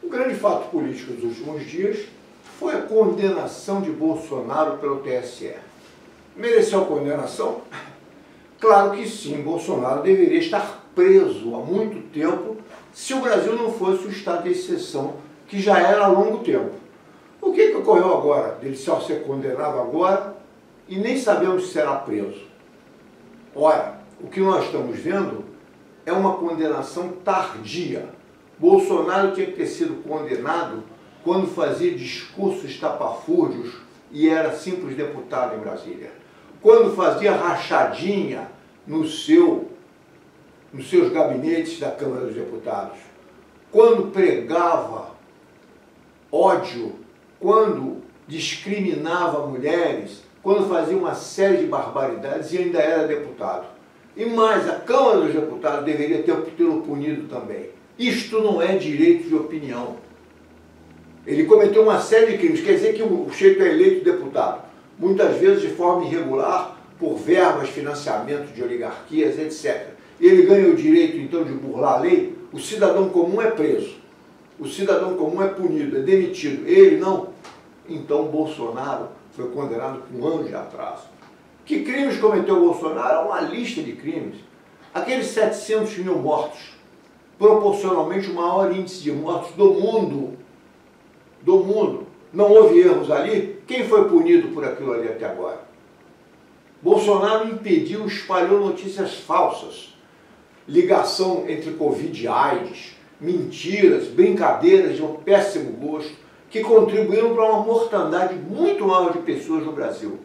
O grande fato político dos últimos dias foi a condenação de Bolsonaro pelo TSE. Mereceu a condenação? Claro que sim, Bolsonaro deveria estar preso há muito tempo se o Brasil não fosse o estado de exceção que já era há longo tempo. O que ocorreu agora? Ele só ser condenado agora e nem sabemos se será preso. Ora, o que nós estamos vendo é uma condenação tardia. Bolsonaro tinha que ter sido condenado quando fazia discursos estapafúrdios e era simples deputado em Brasília. Quando fazia rachadinha nos seus gabinetes da Câmara dos Deputados. Quando pregava ódio, quando discriminava mulheres, quando fazia uma série de barbaridades e ainda era deputado. E mais, a Câmara dos Deputados deveria tê-lo punido também. Isto não é direito de opinião. Ele cometeu uma série de crimes, quer dizer que o sujeito é eleito deputado, muitas vezes de forma irregular, por verbas, financiamento de oligarquias, etc. Ele ganha o direito, então, de burlar a lei. O cidadão comum é preso, o cidadão comum é punido, é demitido. Ele não. Então, Bolsonaro foi condenado com anos de atraso. Que crimes cometeu Bolsonaro? É uma lista de crimes. Aqueles 700 mil mortos, proporcionalmente o maior índice de mortos do mundo. Do mundo. Não houve erros ali? Quem foi punido por aquilo ali até agora? Bolsonaro impediu, espalhou notícias falsas. Ligação entre Covid e AIDS, mentiras, brincadeiras de um péssimo gosto, que contribuíram para uma mortandade muito maior de pessoas no Brasil.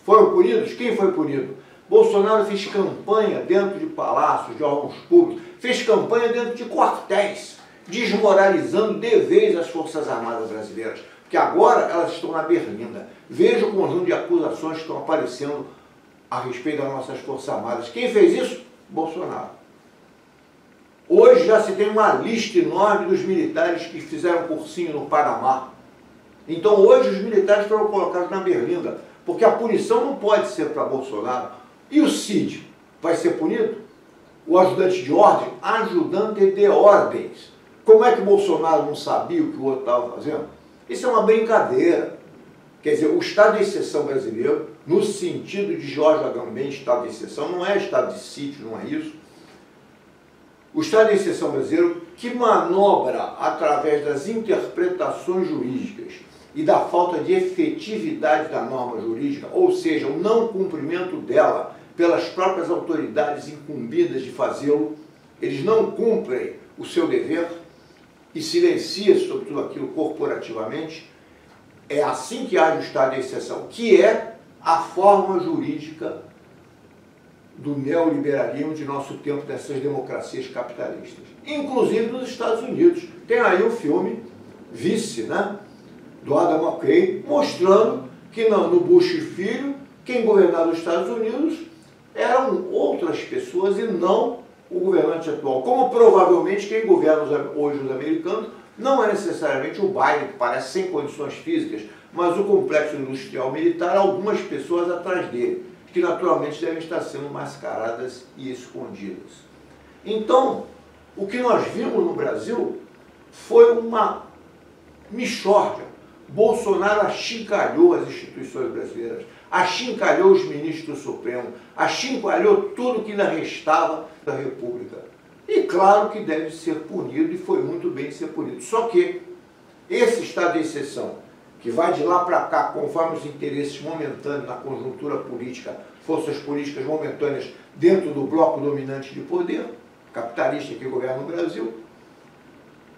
Foram punidos? Quem foi punido? Bolsonaro fez campanha dentro de palácios, de órgãos públicos, fez campanha dentro de quartéis, desmoralizando de vez as Forças Armadas brasileiras, porque agora elas estão na berlinda. Veja o conjunto de acusações que estão aparecendo a respeito das nossas Forças Armadas. Quem fez isso? Bolsonaro. Hoje já se tem uma lista enorme dos militares que fizeram cursinho no Panamá. Então hoje os militares foram colocados na berlinda, porque a punição não pode ser para Bolsonaro. E o Cid vai ser punido? O ajudante de ordem? Ajudante de ordens. Como é que Bolsonaro não sabia o que o outro estava fazendo? Isso é uma brincadeira. Quer dizer, o estado de exceção brasileiro, no sentido de Jorge Agamben, estado de exceção, não é estado de sítio, não é isso. O estado de exceção brasileiro que manobra através das interpretações jurídicas e da falta de efetividade da norma jurídica, ou seja, o não cumprimento dela pelas próprias autoridades incumbidas de fazê-lo, eles não cumprem o seu dever e silencia sobre tudo aquilo corporativamente. É assim que age o estado de exceção, que é a forma jurídica do neoliberalismo de nosso tempo, dessas democracias capitalistas. Inclusive nos Estados Unidos. Tem aí o filme Vice, né, do Adam McKay, mostrando que no Bush Filho, quem governava os Estados Unidos eram outras pessoas e não o governante atual. Como provavelmente quem governa hoje os americanos não é necessariamente o Biden, que parece sem condições físicas, mas o complexo industrial militar, algumas pessoas atrás dele, que naturalmente devem estar sendo mascaradas e escondidas. Então, o que nós vimos no Brasil foi uma mixórdia. Bolsonaro achincalhou as instituições brasileiras, achincalhou os ministros do Supremo, achincalhou tudo que ainda restava da República. E claro que deve ser punido, e foi muito bem ser punido. Só que esse estado de exceção, que vai de lá para cá, conforme os interesses momentâneos na conjuntura política, forças políticas momentâneas dentro do bloco dominante de poder, capitalista que governa o Brasil,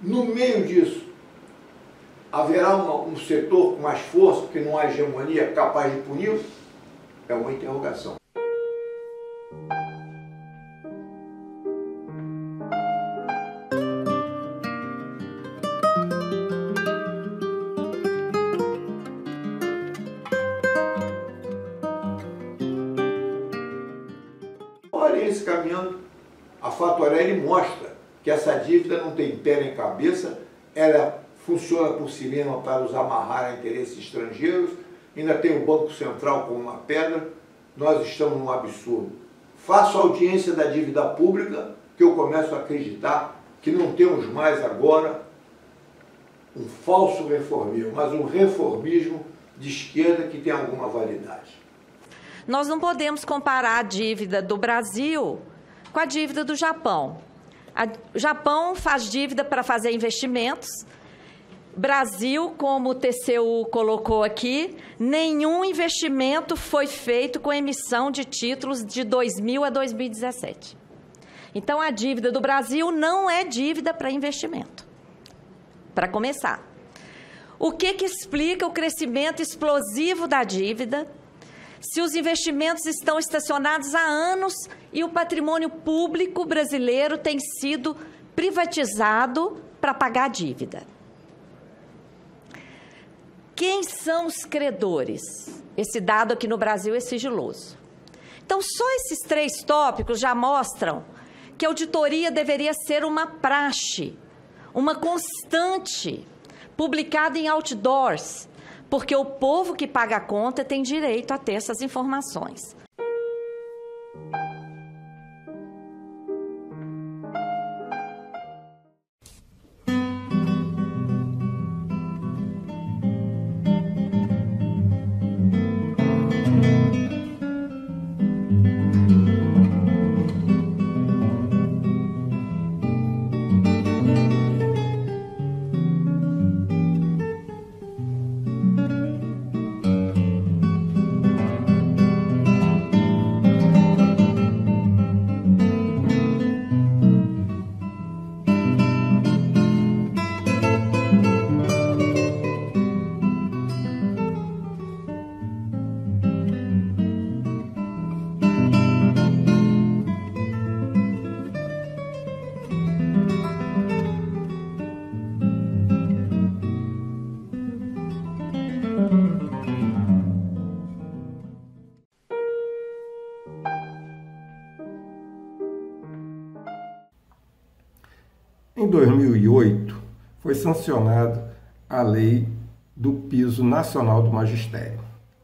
no meio disso, haverá um setor com mais força, porque não há hegemonia capaz de punir? É uma interrogação. Olha esse caminhando. A Fato Aurélia mostra que essa dívida não tem pé nem cabeça, ela funciona por cinema para os amarrar a interesses estrangeiros, ainda tem o Banco Central como uma pedra. Nós estamos num absurdo. Faço audiência da dívida pública, que eu começo a acreditar que não temos mais agora um falso reformismo, mas um reformismo de esquerda que tem alguma validade. Nós não podemos comparar a dívida do Brasil com a dívida do Japão. O Japão faz dívida para fazer investimentos. Brasil, como o TCU colocou aqui, nenhum investimento foi feito com emissão de títulos de 2000 a 2017. Então, a dívida do Brasil não é dívida para investimento, para começar. O que explica o crescimento explosivo da dívida, se os investimentos estão estacionados há anos e o patrimônio público brasileiro tem sido privatizado para pagar a dívida? Quem são os credores? Esse dado aqui no Brasil é sigiloso. Então, só esses 3 tópicos já mostram que a auditoria deveria ser uma praxe, uma constante, publicada em outdoors, porque o povo que paga a conta tem direito a ter essas informações. Em 2008, foi sancionada a Lei do Piso Nacional do Magistério.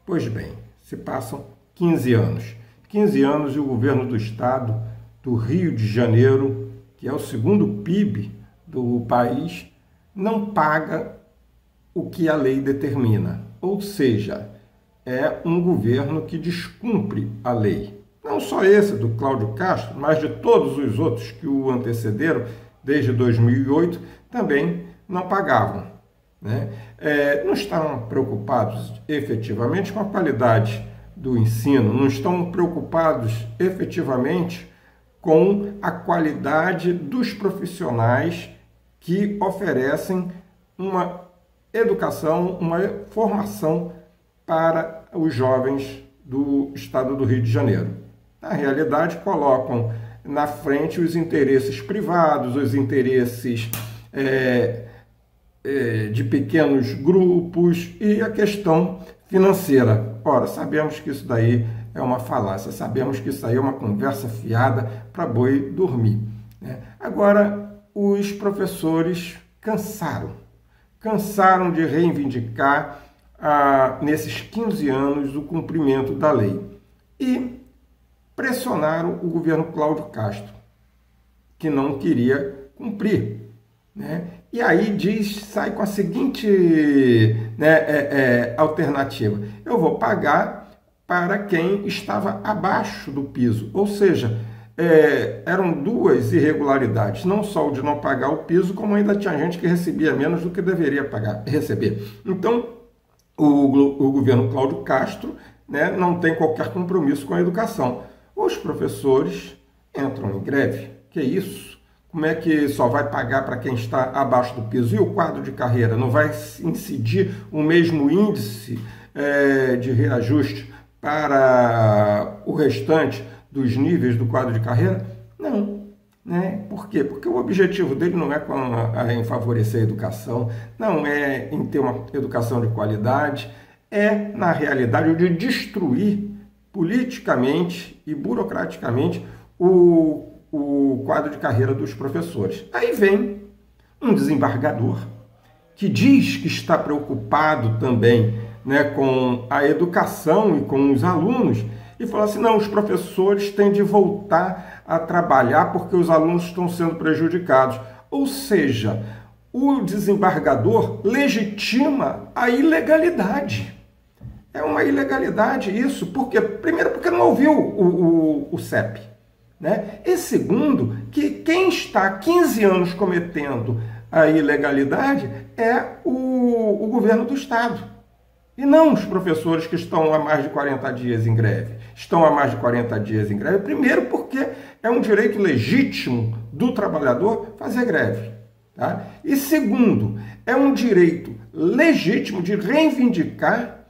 Pois bem, se passam 15 anos. 15 anos e o governo do estado do Rio de Janeiro, que é o segundo PIB do país, não paga o que a lei determina. Ou seja, é um governo que descumpre a lei. Não só esse do Cláudio Castro, mas de todos os outros que o antecederam, desde 2008, também não pagavam, né? Não estão preocupados efetivamente com a qualidade do ensino, não estão preocupados efetivamente com a qualidade dos profissionais que oferecem uma educação, uma formação para os jovens do estado do Rio de Janeiro. Na realidade, colocam na frente os interesses privados, os interesses de pequenos grupos e a questão financeira. Ora, sabemos que isso daí é uma falácia, sabemos que isso aí é uma conversa fiada para boi dormir, né? Agora, os professores cansaram de reivindicar nesses 15 anos o cumprimento da lei e pressionaram o governo Cláudio Castro, que não queria cumprir, né? E aí sai com a seguinte alternativa: eu vou pagar para quem estava abaixo do piso, ou seja, eram duas irregularidades, não só o de não pagar o piso, como ainda tinha gente que recebia menos do que deveria receber. Então, o governo Cláudio Castro, né, não tem qualquer compromisso com a educação. Os professores entram em greve. Que isso? Como é que só vai pagar para quem está abaixo do piso? E o quadro de carreira? Não vai incidir o mesmo índice de reajuste para o restante dos níveis do quadro de carreira? Não. Né? Por quê? Porque o objetivo dele não é em favorecer a educação, não é em ter uma educação de qualidade, é, na realidade, o de destruir politicamente e burocraticamente o quadro de carreira dos professores. Aí vem um desembargador que diz que está preocupado também, né, com a educação e com os alunos, e fala assim, não, os professores têm de voltar a trabalhar porque os alunos estão sendo prejudicados. Ou seja, o desembargador legitima a ilegalidade. É uma ilegalidade isso, porque, primeiro, porque não ouviu o CEP, né? E segundo, que quem está há 15 anos cometendo a ilegalidade é o governo do Estado. E não os professores que estão há mais de 40 dias em greve. Estão há mais de 40 dias em greve, primeiro porque é um direito legítimo do trabalhador fazer greve. Tá? E segundo, é um direito legítimo de reivindicar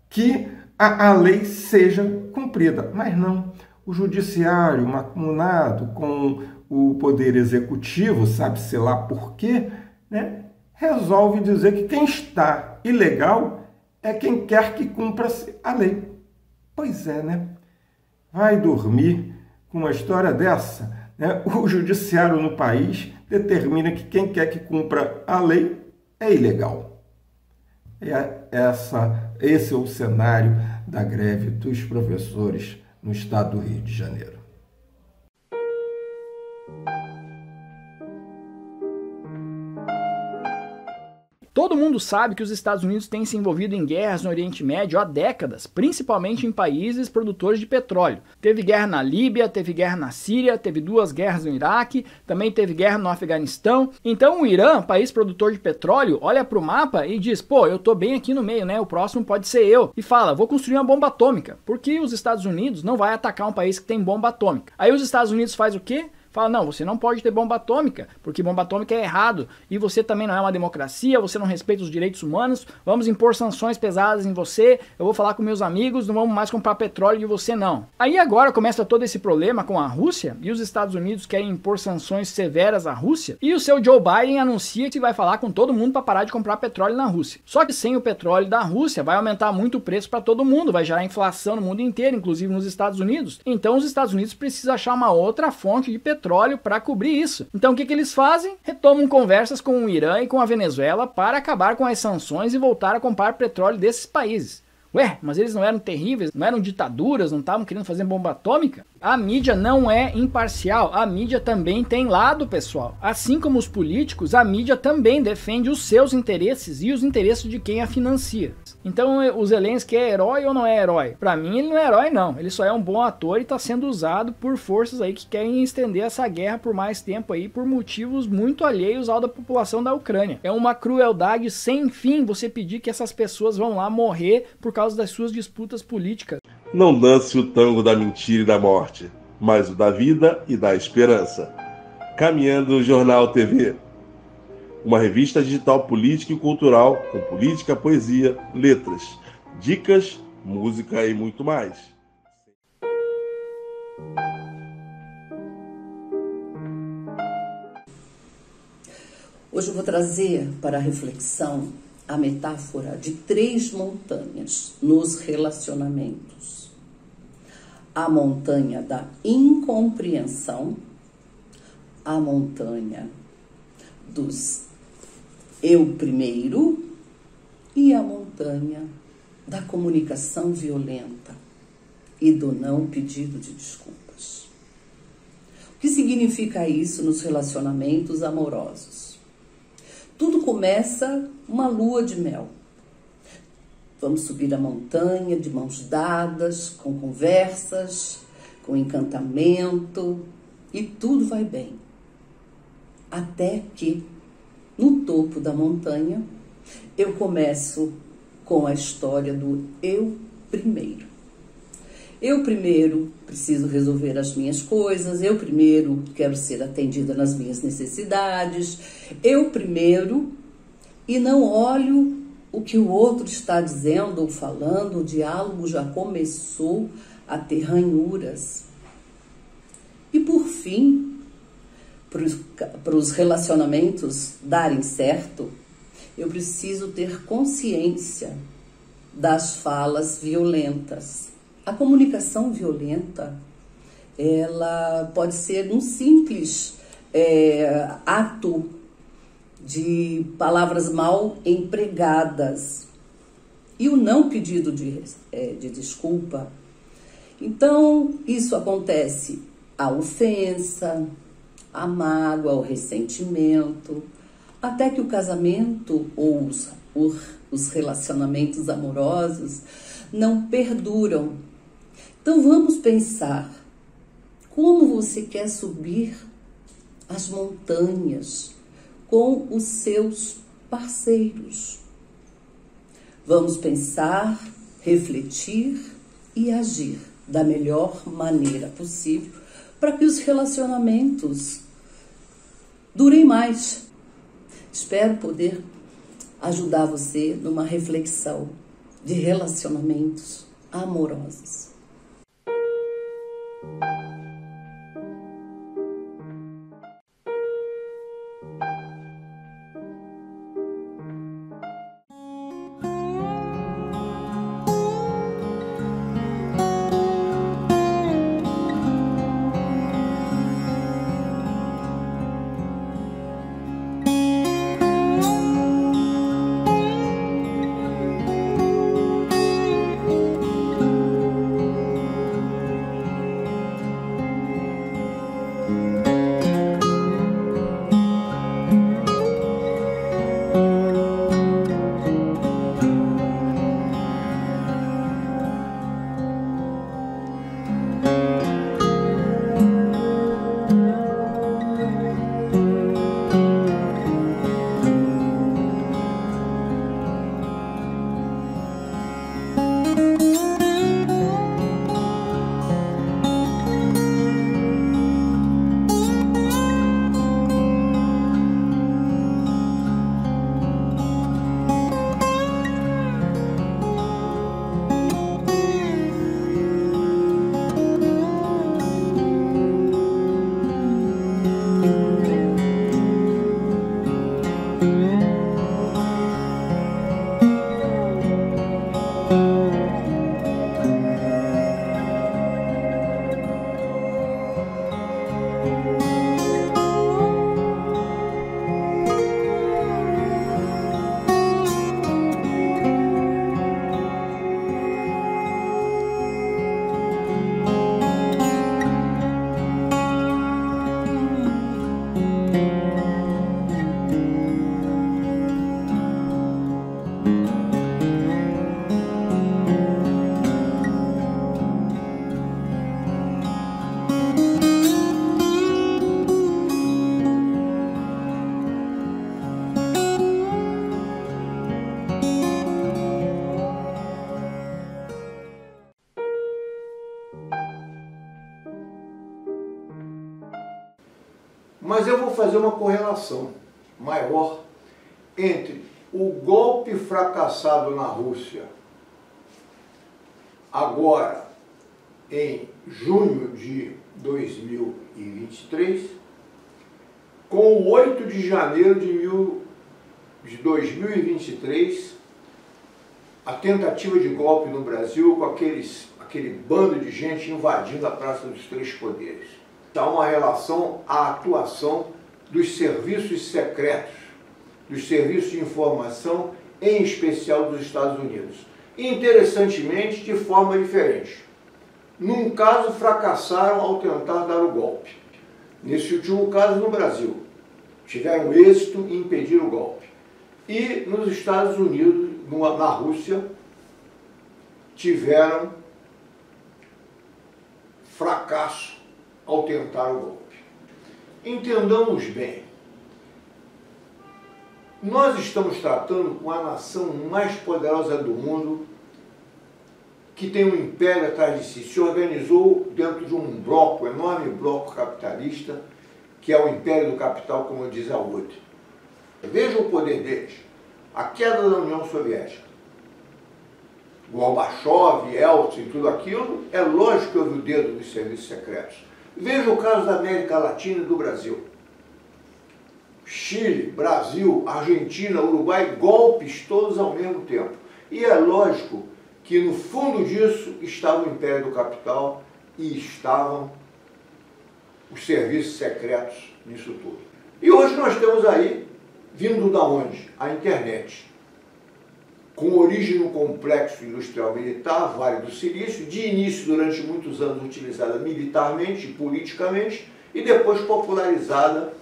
que a lei seja cumprida. Mas não, o judiciário, mancomunado com o poder executivo, sabe-se lá por quê, né, resolve dizer que quem está ilegal é quem quer que cumpra a lei. Pois é, né? Vai dormir com uma história dessa, né? O judiciário no país determina que quem quer que cumpra a lei é ilegal. Esse é o cenário da greve dos professores no estado do Rio de Janeiro. Todo mundo sabe que os Estados Unidos têm se envolvido em guerras no Oriente Médio há décadas, principalmente em países produtores de petróleo. Teve guerra na Líbia, teve guerra na Síria, teve 2 guerras no Iraque, também teve guerra no Afeganistão. Então o Irã, país produtor de petróleo, olha para o mapa e diz, pô, eu tô bem aqui no meio, né? O próximo pode ser eu. E fala, vou construir uma bomba atômica, porque os Estados Unidos não vai atacar um país que tem bomba atômica. Aí os Estados Unidos faz o quê? Fala, não, você não pode ter bomba atômica, porque bomba atômica é errado, e você também não é uma democracia, você não respeita os direitos humanos, vamos impor sanções pesadas em você, eu vou falar com meus amigos, não vamos mais comprar petróleo de você não. Aí agora começa todo esse problema com a Rússia, e os Estados Unidos querem impor sanções severas à Rússia, e o seu Joe Biden anuncia que vai falar com todo mundo para parar de comprar petróleo na Rússia. Só que sem o petróleo da Rússia vai aumentar muito o preço para todo mundo, vai gerar inflação no mundo inteiro, inclusive nos Estados Unidos. Então os Estados Unidos precisam achar uma outra fonte de petróleo para cobrir isso. Então o que eles fazem? Retomam conversas com o Irã e com a Venezuela para acabar com as sanções e voltar a comprar petróleo desses países. Ué, mas eles não eram terríveis? Não eram ditaduras? Não estavam querendo fazer bomba atômica? A mídia não é imparcial, a mídia também tem lado, pessoal. Assim como os políticos, a mídia também defende os seus interesses e os interesses de quem a financia. Então o Zelensky é herói ou não é herói? Pra mim ele não é herói não, ele só é um bom ator e está sendo usado por forças aí que querem estender essa guerra por mais tempo aí por motivos muito alheios ao da população da Ucrânia. É uma crueldade sem fim você pedir que essas pessoas vão lá morrer por causa das suas disputas políticas. Não dance o tango da mentira e da morte, mas o da vida e da esperança. Caminhando Jornal TV. Uma revista digital política e cultural com política, poesia, letras, dicas, música e muito mais. Hoje eu vou trazer para a reflexão a metáfora de 3 montanhas nos relacionamentos. A montanha da incompreensão, a montanha dos eu primeiro e a montanha da comunicação violenta e do não pedido de desculpas. O que significa isso nos relacionamentos amorosos? Tudo começa uma lua de mel. Vamos subir a montanha de mãos dadas, com conversas, com encantamento, e tudo vai bem. Até que, no topo da montanha, eu começo com a história do eu primeiro. Eu primeiro preciso resolver as minhas coisas, eu primeiro quero ser atendida nas minhas necessidades, eu primeiro, e não olho o que o outro está dizendo ou falando, o diálogo já começou a ter ranhuras. E por fim, para os relacionamentos darem certo, eu preciso ter consciência das falas violentas. A comunicação violenta, ela pode ser um simples ato de palavras mal empregadas e o não pedido de desculpa. Então, isso acontece a ofensa, a mágoa, o ressentimento, até que o casamento ou os relacionamentos amorosos não perduram. Então vamos pensar como você quer subir as montanhas com os seus parceiros. Vamos pensar, refletir e agir da melhor maneira possível para que os relacionamentos durem mais. Espero poder ajudar você numa reflexão de relacionamentos amorosos. Mas eu vou fazer uma correlação maior entre o golpe fracassado na Rússia agora em junho de 2023 com o 8 de janeiro de 2023, a tentativa de golpe no Brasil com aquele bando de gente invadindo a Praça dos Três Poderes. Há uma relação à atuação dos serviços secretos, dos serviços de informação, em especial dos Estados Unidos. Interessantemente, de forma diferente. Num caso, fracassaram ao tentar dar o golpe. Nesse último caso, no Brasil, tiveram êxito em impedir o golpe. E nos Estados Unidos, na Rússia, tiveram fracasso ao tentar o golpe. Entendamos bem, nós estamos tratando com a nação mais poderosa do mundo, que tem um império atrás de si, se organizou dentro de um bloco, um enorme bloco capitalista, que é o império do capital, como diz a Wood. Veja o poder deles. A queda da União Soviética. Gorbachev, Yeltsin, tudo aquilo, é lógico que houve o dedo dos serviços secretos. Veja o caso da América Latina e do Brasil. Chile, Brasil, Argentina, Uruguai, golpes todos ao mesmo tempo. E é lógico que no fundo disso estava o império do capital e estavam os serviços secretos nisso tudo. E hoje nós temos aí, vindo da onde? A internet. Com origem no complexo industrial militar, Vale do Silício, de início durante muitos anos utilizada militarmente e politicamente, e depois popularizada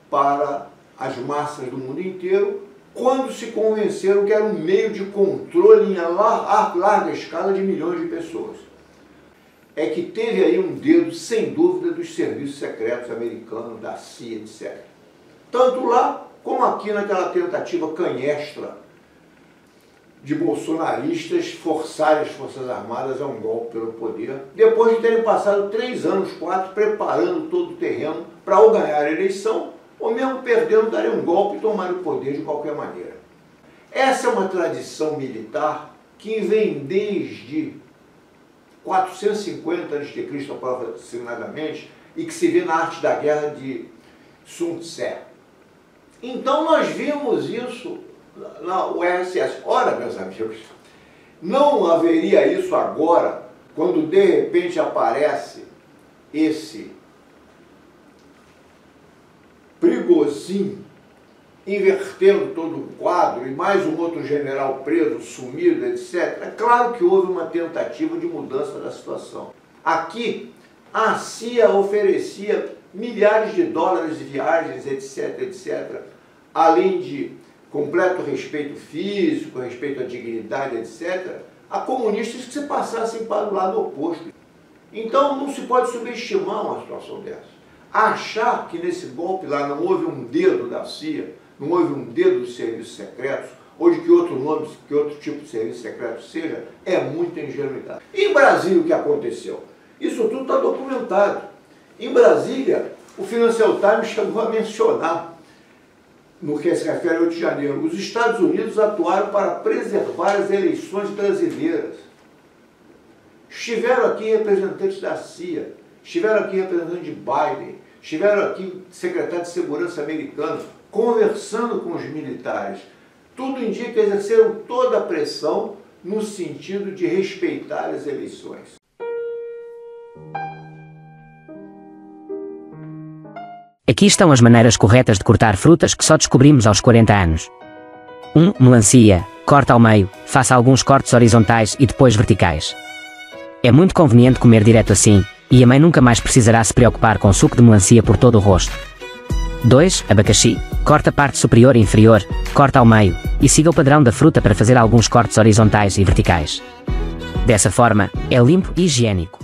para as massas do mundo inteiro, quando se convenceram que era um meio de controle em larga escala de milhões de pessoas. É que teve aí um dedo, sem dúvida, dos serviços secretos americanos, da CIA, etc. Tanto lá, como aqui naquela tentativa canhestra de bolsonaristas forçarem as Forças Armadas a um golpe pelo poder, depois de terem passado 3 anos, 4, preparando todo o terreno para ou ganhar a eleição, ou mesmo perdendo, darem um golpe e tomar o poder de qualquer maneira. Essa é uma tradição militar que vem desde 450 a.C., aproximadamente, e que se vê na Arte da Guerra de Sun Tse. Então nós vimos isso na URSS. Ora, meus amigos, não haveria isso agora, quando de repente aparece esse Prigozhin invertendo todo o quadro, e mais um outro general preso, sumido, etc. É claro que houve uma tentativa de mudança da situação. Aqui, a CIA oferecia milhares de dólares de viagens, etc., etc., além de completo respeito físico, respeito à dignidade, etc., a comunistas que se passassem para o lado oposto. Então não se pode subestimar uma situação dessa. Achar que nesse golpe lá não houve um dedo da CIA, não houve um dedo dos serviços secretos, ou de que outro nome, que outro tipo de serviço secreto seja, é muita ingenuidade. E em Brasília o que aconteceu? Isso tudo está documentado. Em Brasília, o Financial Times chegou a mencionar, no que se refere ao 8 de janeiro, os Estados Unidos atuaram para preservar as eleições brasileiras. Estiveram aqui representantes da CIA, estiveram aqui representantes de Biden, estiveram aqui secretário de Segurança americano, conversando com os militares. Tudo indica que exerceram toda a pressão no sentido de respeitar as eleições. Aqui estão as maneiras corretas de cortar frutas que só descobrimos aos 40 anos. 1. Melancia. Corta ao meio, faça alguns cortes horizontais e depois verticais. É muito conveniente comer direto assim, e a mãe nunca mais precisará se preocupar com suco de melancia por todo o rosto. 2. Abacaxi. Corta a parte superior e inferior, corta ao meio, e siga o padrão da fruta para fazer alguns cortes horizontais e verticais. Dessa forma, é limpo e higiênico.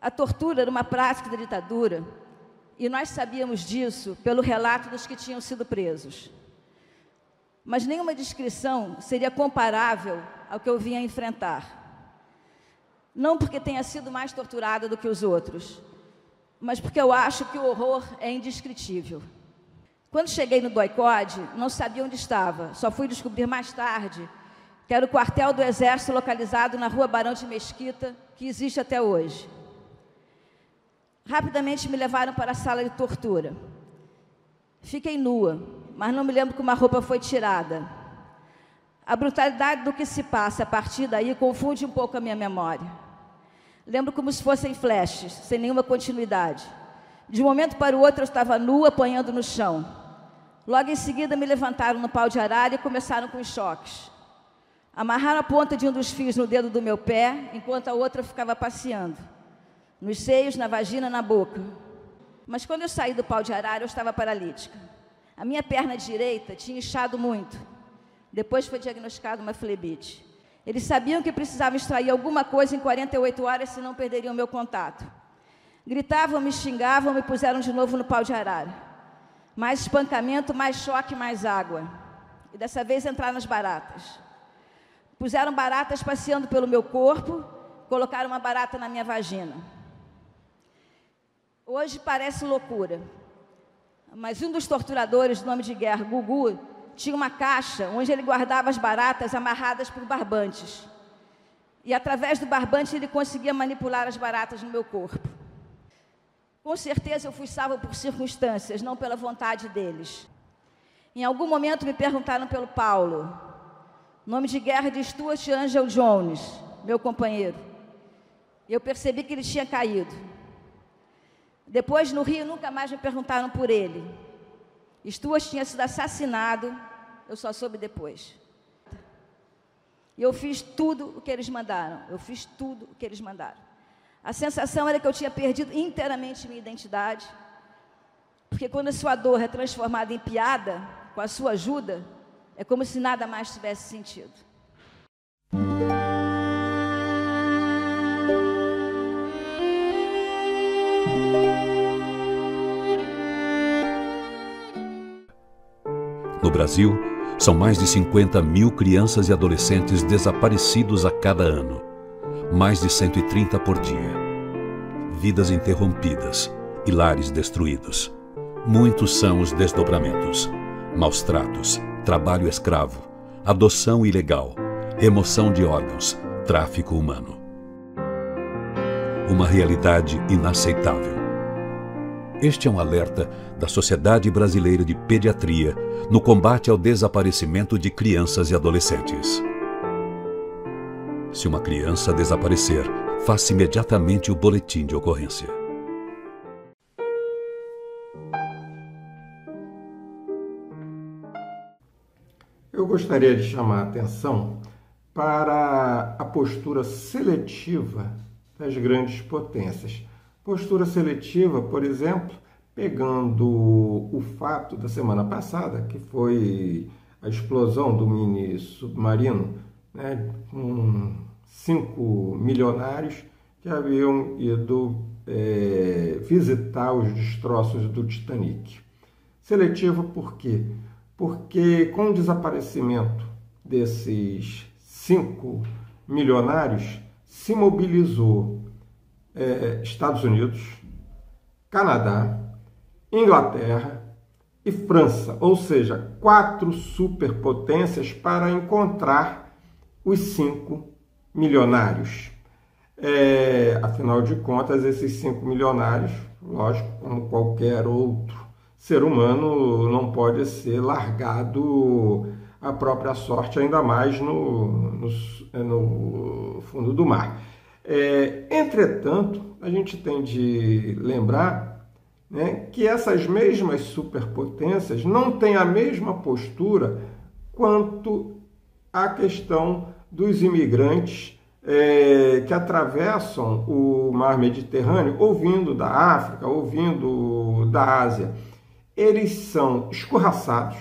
A tortura era uma prática da ditadura e nós sabíamos disso pelo relato dos que tinham sido presos. Mas nenhuma descrição seria comparável ao que eu vinha enfrentar. Não porque tenha sido mais torturada do que os outros, mas porque eu acho que o horror é indescritível. Quando cheguei no Doicode, não sabia onde estava, só fui descobrir mais tarde que era o quartel do Exército localizado na Rua Barão de Mesquita, que existe até hoje. Rapidamente me levaram para a sala de tortura. Fiquei nua, mas não me lembro que uma roupa foi tirada. A brutalidade do que se passa a partir daí confunde um pouco a minha memória. Lembro como se fossem flashes, sem nenhuma continuidade. De um momento para o outro eu estava nua, apanhando no chão. Logo em seguida me levantaram no pau de arara e começaram com os choques. Amarraram a ponta de um dos fios no dedo do meu pé, enquanto a outra ficava passeando. Nos seios, na vagina, na boca. Mas quando eu saí do pau de arara, eu estava paralítica. A minha perna direita tinha inchado muito. Depois foi diagnosticada uma flebite. Eles sabiam que precisavam extrair alguma coisa em 48 horas, senão perderiam meu contato. Gritavam, me xingavam, me puseram de novo no pau de arara. Mais espancamento, mais choque, mais água. E dessa vez entraram as baratas. Puseram baratas passeando pelo meu corpo, colocaram uma barata na minha vagina. Hoje parece loucura, mas um dos torturadores, de nome de guerra, Gugu, tinha uma caixa onde ele guardava as baratas amarradas por barbantes. E através do barbante ele conseguia manipular as baratas no meu corpo. Com certeza eu fui salva por circunstâncias, não pela vontade deles. Em algum momento me perguntaram pelo Paulo, nome de guerra de Stuart Angel Jones, meu companheiro. Eu percebi que ele tinha caído. Depois, no Rio, nunca mais me perguntaram por ele. Stuart tinha sido assassinado, eu só soube depois. E eu fiz tudo o que eles mandaram. A sensação era que eu tinha perdido inteiramente minha identidade, porque quando a sua dor é transformada em piada, com a sua ajuda, é como se nada mais tivesse sentido. No Brasil, são mais de 50 mil crianças e adolescentes desaparecidos a cada ano. Mais de 130 por dia. Vidas interrompidas e lares destruídos. Muitos são os desdobramentos. Maus tratos, trabalho escravo, adoção ilegal, remoção de órgãos, tráfico humano. Uma realidade inaceitável. Este é um alerta da Sociedade Brasileira de Pediatria no combate ao desaparecimento de crianças e adolescentes. Se uma criança desaparecer, faça imediatamente o boletim de ocorrência. Eu gostaria de chamar a atenção para a postura seletiva das grandes potências. Postura seletiva, por exemplo, pegando o fato da semana passada, que foi a explosão do mini submarino, né, com 5 milionários que haviam ido visitar os destroços do Titanic. Seletiva por quê? Porque com o desaparecimento desses 5 milionários, se mobilizou Estados Unidos, Canadá, Inglaterra e França, ou seja, 4 superpotências para encontrar os 5 milionários. Afinal de contas, esses 5 milionários, lógico, como qualquer outro ser humano, não pode ser largado à própria sorte, ainda mais no fundo do mar. Entretanto, a gente tem de lembrar, né, que essas mesmas superpotências não têm a mesma postura quanto à questão dos imigrantes que atravessam o mar Mediterrâneo, ou vindo da África, ou vindo da Ásia. Eles são escorraçados,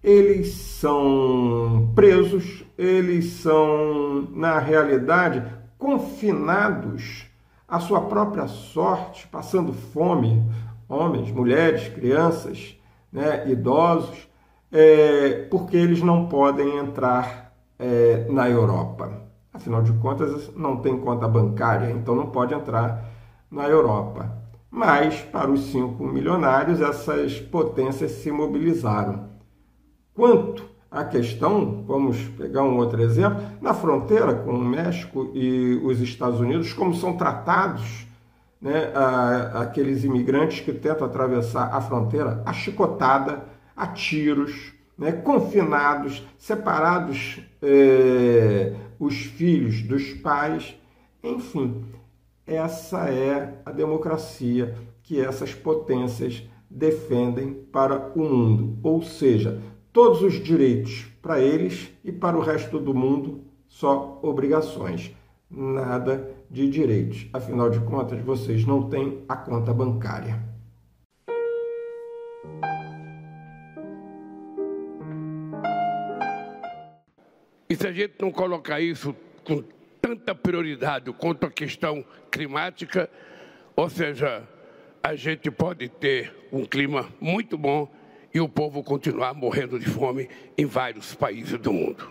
eles são presos, eles são, na realidade, confinados à sua própria sorte, passando fome, homens, mulheres, crianças, né, idosos, porque eles não podem entrar na Europa. Afinal de contas, não tem conta bancária, então não pode entrar na Europa. Mas, para os 5 milionários, essas potências se mobilizaram. Quanto à questão, vamos pegar um outro exemplo, na fronteira com o México e os Estados Unidos, como são tratados, né, aqueles imigrantes que tentam atravessar a fronteira, a chicotada, a tiros, né, confinados, separados os filhos dos pais, enfim. Essa é a democracia que essas potências defendem para o mundo, ou seja, todos os direitos para eles e para o resto do mundo só obrigações, nada de direitos. Afinal de contas, vocês não têm a conta bancária. E se a gente não colocar isso com tanta prioridade quanto a questão climática, ou seja, a gente pode ter um clima muito bom e o povo continuar morrendo de fome em vários países do mundo.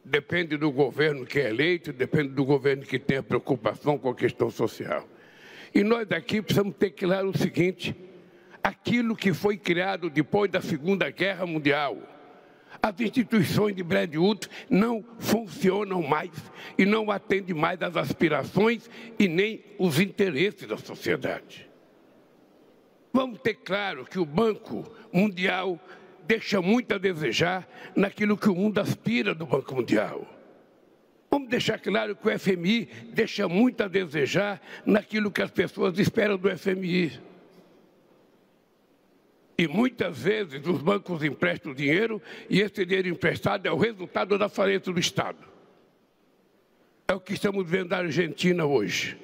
Depende do governo que é eleito, depende do governo que tem a preocupação com a questão social. E nós aqui precisamos ter claro o seguinte: aquilo que foi criado depois da Segunda Guerra Mundial, as instituições de Bretton Woods não funcionam mais e não atendem mais às aspirações e nem os interesses da sociedade. Vamos ter claro que o Banco Mundial deixa muito a desejar naquilo que o mundo aspira do Banco Mundial. Vamos deixar claro que o FMI deixa muito a desejar naquilo que as pessoas esperam do FMI. E muitas vezes os bancos emprestam dinheiro e esse dinheiro emprestado é o resultado da falência do Estado. É o que estamos vendo na Argentina hoje.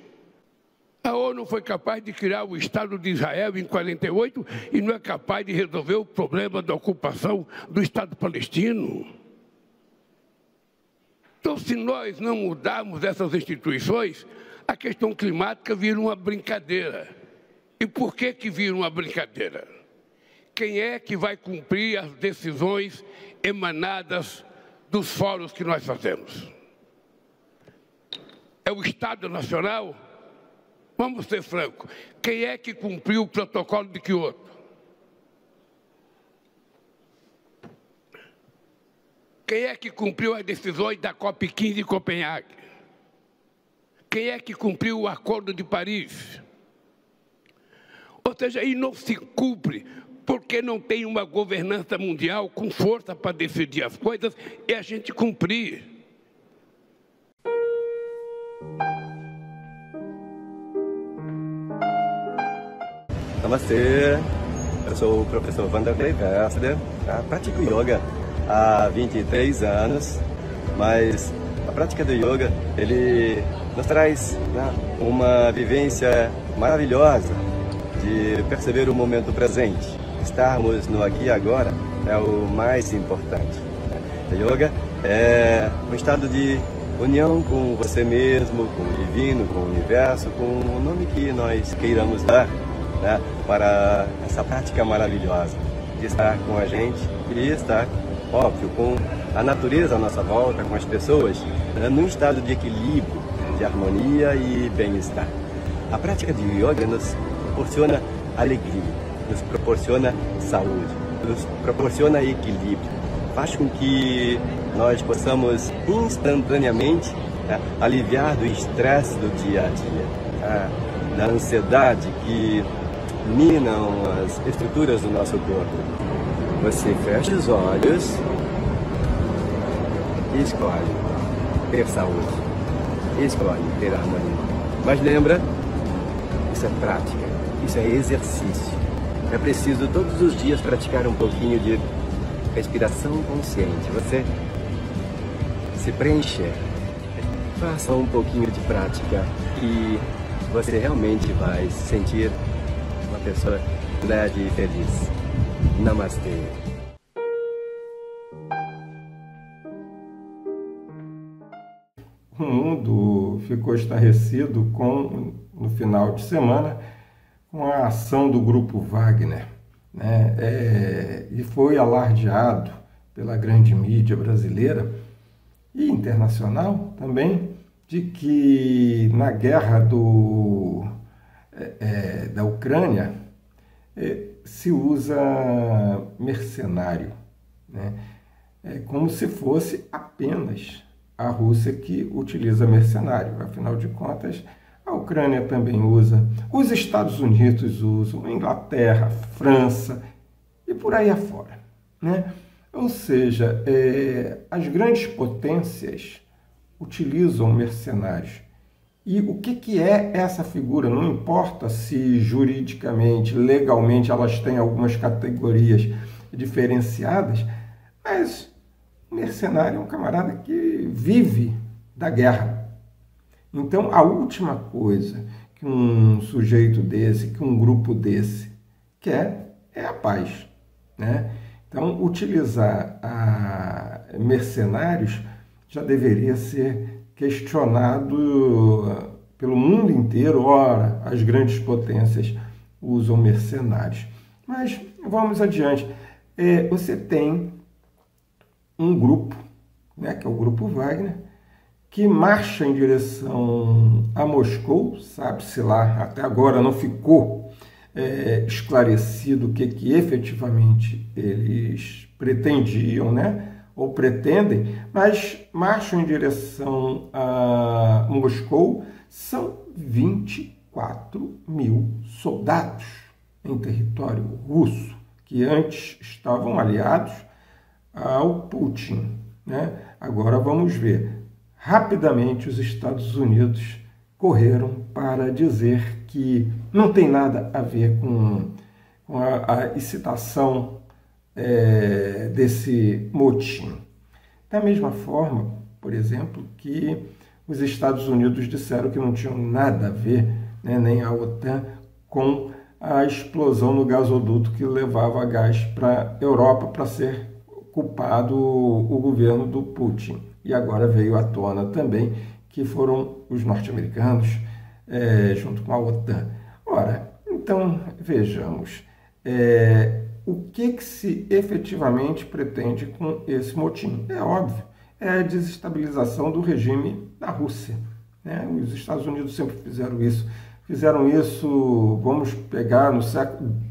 A ONU foi capaz de criar o Estado de Israel em 48 e não é capaz de resolver o problema da ocupação do Estado palestino. Então, se nós não mudarmos essas instituições, a questão climática vira uma brincadeira. E por que vira uma brincadeira? Quem é que vai cumprir as decisões emanadas dos fóruns que nós fazemos? É o Estado Nacional? Vamos ser francos. Quem é que cumpriu o protocolo de Kyoto? Quem é que cumpriu as decisões da COP15 em Copenhague? Quem é que cumpriu o Acordo de Paris? Ou seja, aí não se cumpre porque não tem uma governança mundial com força para decidir as coisas e a gente cumprir. Namastê, eu sou o professor Vanderlei Versler, pratico yoga há 23 anos, mas a prática do yoga, ele nos traz uma vivência maravilhosa de perceber o momento presente. Estarmos no aqui e agora é o mais importante. O yoga é um estado de união com você mesmo, com o divino, com o universo, com o nome que nós queiramos dar, né, para essa prática maravilhosa de estar com a gente e estar, óbvio, com a natureza à nossa volta, com as pessoas, num estado de equilíbrio, de harmonia e bem-estar. A prática de yoga nos proporciona alegria, nos proporciona saúde, nos proporciona equilíbrio, faz com que nós possamos instantaneamente aliviar do estresse do dia a dia, da ansiedade que minam as estruturas do nosso corpo. Você fecha os olhos e escolhe ter saúde, escolhe ter harmonia. Mas lembra, isso é prática, isso é exercício. É preciso todos os dias praticar um pouquinho de respiração consciente. Você se preencher, faça um pouquinho de prática e você realmente vai se sentir uma pessoa leve e feliz. Namastê. O mundo ficou estarrecido no final de semana com a ação do Grupo Wagner, né? E foi alardeado pela grande mídia brasileira e internacional também de que na guerra da Ucrânia se usa mercenário, né? É como se fosse apenas a Rússia que utiliza mercenário. Afinal de contas, a Ucrânia também usa, os Estados Unidos usam, a Inglaterra, a França e por aí afora, né? Ou seja, as grandes potências utilizam mercenários. E o que é essa figura? Não importa se juridicamente, legalmente, elas têm algumas categorias diferenciadas, mas Um mercenário é um camarada que vive da guerra. Então, a última coisa que um sujeito desse, que um grupo desse quer é a paz, né? Então, utilizar mercenários já deveria ser questionado pelo mundo inteiro. Ora, as grandes potências usam mercenários. Mas vamos adiante. Você tem um grupo, né, que é o Grupo Wagner, que marcha em direção a Moscou. Sabe-se lá, até agora não ficou esclarecido o que efetivamente eles pretendiam, né, ou pretendem, mas marcham em direção a Moscou. São 24 mil soldados em território russo, que antes estavam aliados ao Putin, né? Agora vamos ver. Rapidamente os Estados Unidos correram para dizer que não tem nada a ver com a excitação desse motim. Da mesma forma, por exemplo, que os Estados Unidos disseram que não tinham nada a ver, né, nem a OTAN, com a explosão no gasoduto que levava gás para a Europa, para ser culpado o governo do Putin. E agora veio à tona também que foram os norte-americanos junto com a OTAN. Ora, então vejamos, o que se efetivamente pretende com esse motim? É óbvio, é a desestabilização do regime da Rússia, né? Os Estados Unidos sempre fizeram isso. Fizeram isso, vamos pegar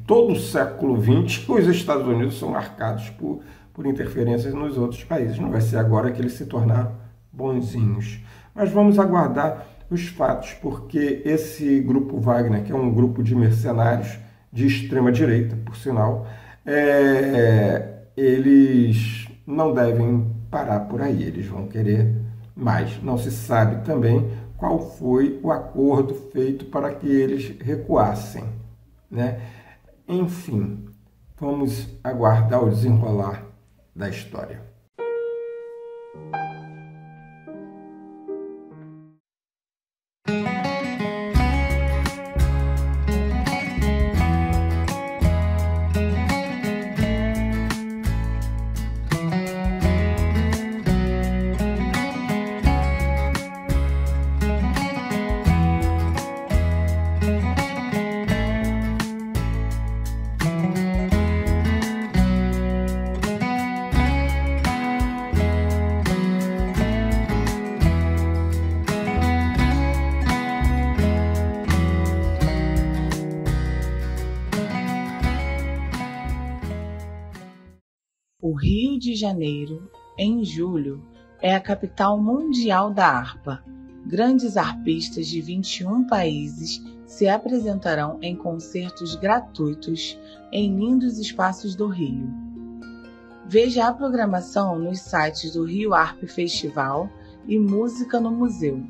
todo o século XX, os Estados Unidos são marcados por interferências nos outros países. Não vai ser agora que eles se tornaram bonzinhos. Mas vamos aguardar os fatos, porque esse Grupo Wagner, que é um grupo de mercenários de extrema-direita, por sinal, eles não devem parar por aí, eles vão querer mais. Não se sabe também qual foi o acordo feito para que eles recuassem, né? Enfim, vamos aguardar o desenrolar da história. O Rio de Janeiro, em julho, é a capital mundial da harpa. Grandes harpistas de 21 países se apresentarão em concertos gratuitos em lindos espaços do Rio. Veja a programação nos sites do Rio Harp Festival e Música no Museu.